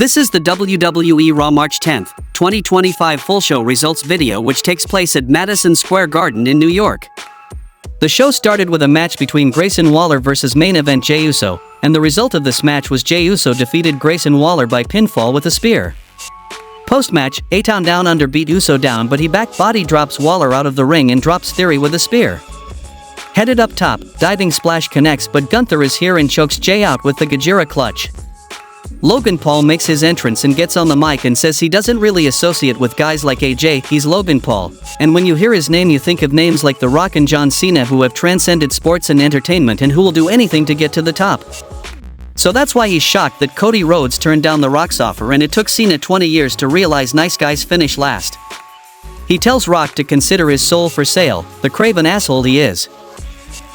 This is the WWE Raw March 10, 2025 full show results video which takes place at Madison Square Garden in New York. The show started with a match between Grayson Waller vs main event Jey Uso, and the result of this match was Jey Uso defeated Grayson Waller by pinfall with a spear. Post-match, A-Town Down Under beat Uso down, but he back body drops Waller out of the ring and drops Theory with a spear. Headed up top, diving splash connects, but Gunther is here and chokes Jey out with the Gajira clutch. Logan Paul makes his entrance and gets on the mic and says he doesn't really associate with guys like AJ, he's Logan Paul, and when you hear his name you think of names like The Rock and John Cena who have transcended sports and entertainment and who will do anything to get to the top. So that's why he's shocked that Cody Rhodes turned down The Rock's offer and it took Cena 20 years to realize nice guys finish last. He tells Rock to consider his soul for sale, the craven asshole he is.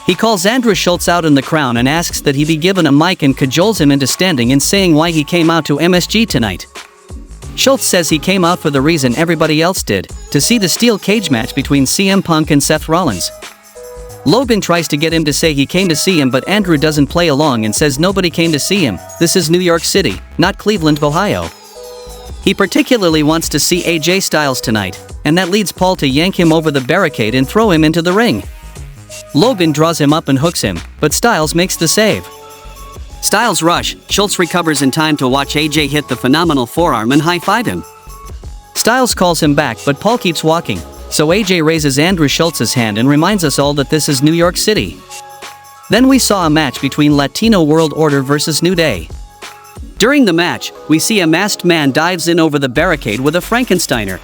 He calls Andrew Schultz out in the crown and asks that he be given a mic and cajoles him into standing and saying why he came out to MSG tonight. Schultz says he came out for the reason everybody else did, to see the steel cage match between CM Punk and Seth Rollins. Logan tries to get him to say he came to see him, but Andrew doesn't play along and says nobody came to see him, this is New York City, not Cleveland, Ohio. He particularly wants to see AJ Styles tonight, and that leads Paul to yank him over the barricade and throw him into the ring. Logan draws him up and hooks him, but Styles makes the save. Styles rush, Schultz recovers in time to watch AJ hit the phenomenal forearm and high-five him. Styles calls him back, but Paul keeps walking, so AJ raises Andrew Schultz's hand and reminds us all that this is New York City. Then we saw a match between Latino World Order vs New Day. During the match, we see a masked man dives in over the barricade with a Frankensteiner.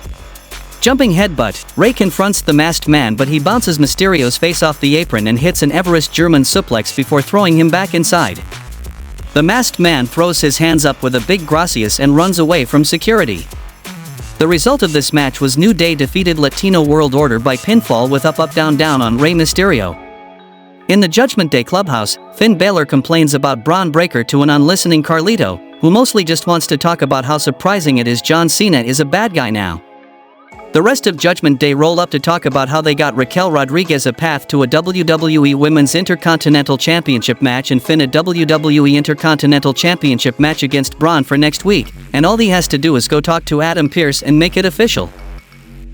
Jumping headbutt, Ray confronts the masked man, but he bounces Mysterio's face off the apron and hits an Everest German suplex before throwing him back inside. The masked man throws his hands up with a big gracias and runs away from security. The result of this match was New Day defeated Latino World Order by pinfall with up down down on Rey Mysterio. In the Judgment Day clubhouse, Finn Balor complains about Braun Breaker to an unlistening Carlito, who mostly just wants to talk about how surprising it is John Cena is a bad guy now. The rest of Judgment Day roll up to talk about how they got Raquel Rodriguez a path to a WWE Women's Intercontinental Championship match and Finn a WWE Intercontinental Championship match against Braun for next week, and all he has to do is go talk to Adam Pearce and make it official.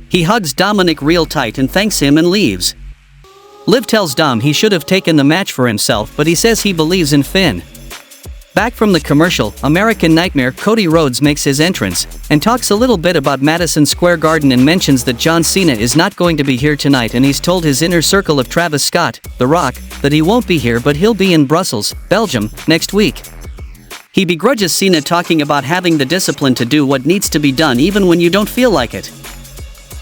He hugs Dominic real tight and thanks him and leaves. Liv tells Dom he should have taken the match for himself, but he says he believes in Finn. Back from the commercial, American Nightmare Cody Rhodes makes his entrance, and talks a little bit about Madison Square Garden and mentions that John Cena is not going to be here tonight, and he's told his inner circle of Travis Scott, The Rock, that he won't be here but he'll be in Brussels, Belgium, next week. He begrudges Cena talking about having the discipline to do what needs to be done even when you don't feel like it.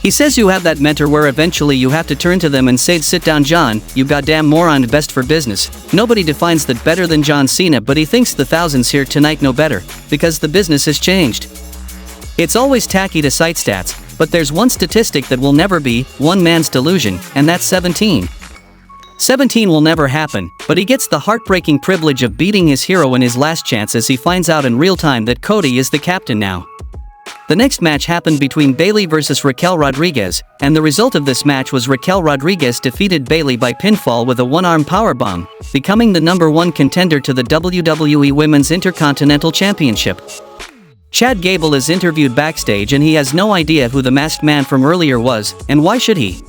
He says you have that mentor where eventually you have to turn to them and say, sit down John, you goddamn moron, best for business. Nobody defines that better than John Cena, but he thinks the thousands here tonight know better, because the business has changed. It's always tacky to cite stats, but there's one statistic that will never be one man's delusion, and that's 17. 17 will never happen, but he gets the heartbreaking privilege of beating his hero in his last chance as he finds out in real time that Cody is the captain now. The next match happened between Bayley vs Raquel Rodriguez, and the result of this match was Raquel Rodriguez defeated Bayley by pinfall with a one-arm powerbomb, becoming the #1 contender to the WWE Women's Intercontinental Championship. Chad Gable is interviewed backstage and he has no idea who the masked man from earlier was, and why should he?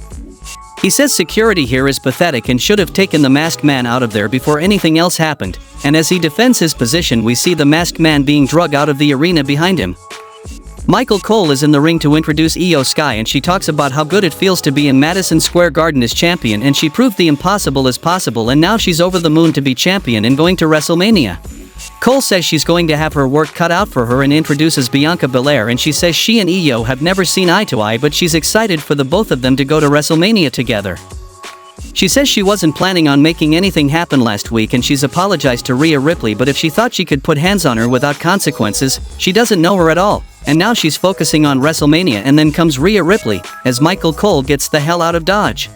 He says security here is pathetic and should have taken the masked man out of there before anything else happened, and as he defends his position we see the masked man being dragged out of the arena behind him. Michael Cole is in the ring to introduce IYO Sky, and she talks about how good it feels to be in Madison Square Garden as champion, and she proved the impossible is possible, and now she's over the moon to be champion and going to WrestleMania. Cole says she's going to have her work cut out for her and introduces Bianca Belair, and she says she and IYO have never seen eye to eye, but she's excited for the both of them to go to WrestleMania together. She says she wasn't planning on making anything happen last week and she's apologized to Rhea Ripley, but if she thought she could put hands on her without consequences, she doesn't know her at all, and now she's focusing on WrestleMania, and then comes Rhea Ripley, as Michael Cole gets the hell out of Dodge.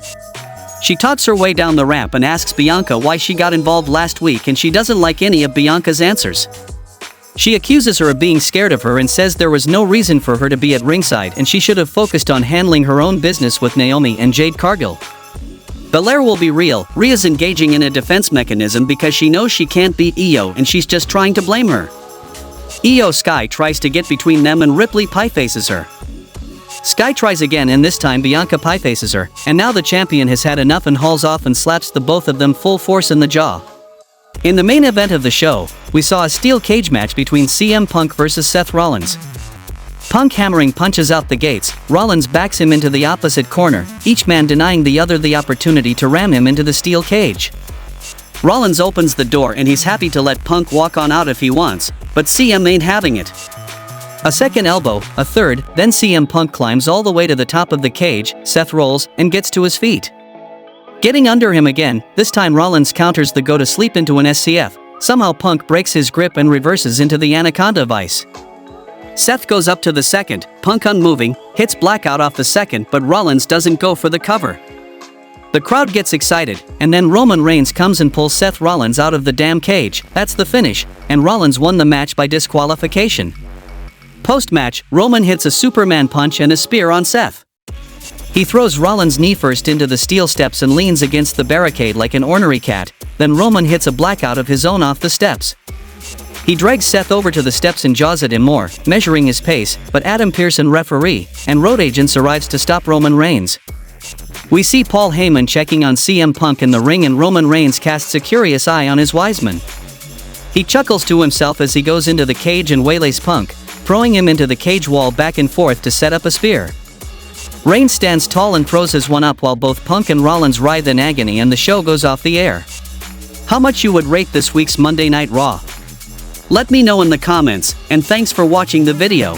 She talks her way down the ramp and asks Bianca why she got involved last week, and she doesn't like any of Bianca's answers. She accuses her of being scared of her and says there was no reason for her to be at ringside and she should have focused on handling her own business with Naomi and Jade Cargill. Belair will be real. Rhea's engaging in a defense mechanism because she knows she can't beat IYO and she's just trying to blame her. IYO Sky tries to get between them and Ripley pie-faces her. Sky tries again and this time Bianca pie-faces her, and now the champion has had enough and hauls off and slaps the both of them full force in the jaw. In the main event of the show, we saw a steel cage match between CM Punk versus Seth Rollins. Punk hammering punches out the gates, Rollins backs him into the opposite corner, each man denying the other the opportunity to ram him into the steel cage. Rollins opens the door and he's happy to let Punk walk on out if he wants, but CM ain't having it. A second elbow, a third, then CM Punk climbs all the way to the top of the cage, Seth rolls, and gets to his feet. Getting under him again, this time Rollins counters the go-to-sleep into an SCF, somehow Punk breaks his grip and reverses into the Anaconda Vice. Seth goes up to the second, Punk unmoving, hits blackout off the second but Rollins doesn't go for the cover. The crowd gets excited, and then Roman Reigns comes and pulls Seth Rollins out of the damn cage, that's the finish, and Rollins won the match by disqualification. Post-match, Roman hits a Superman punch and a spear on Seth. He throws Rollins' knee first into the steel steps and leans against the barricade like an ornery cat, then Roman hits a blackout of his own off the steps. He drags Seth over to the steps and jaws at him more, measuring his pace, but Adam Pearson, referee, and road agents arrives to stop Roman Reigns. We see Paul Heyman checking on CM Punk in the ring and Roman Reigns casts a curious eye on his Wiseman. He chuckles to himself as he goes into the cage and waylays Punk, throwing him into the cage wall back and forth to set up a spear. Reigns stands tall and throws his one up while both Punk and Rollins writhe in agony and the show goes off the air. How much you would rate this week's Monday Night Raw? Let me know in the comments, and thanks for watching the video.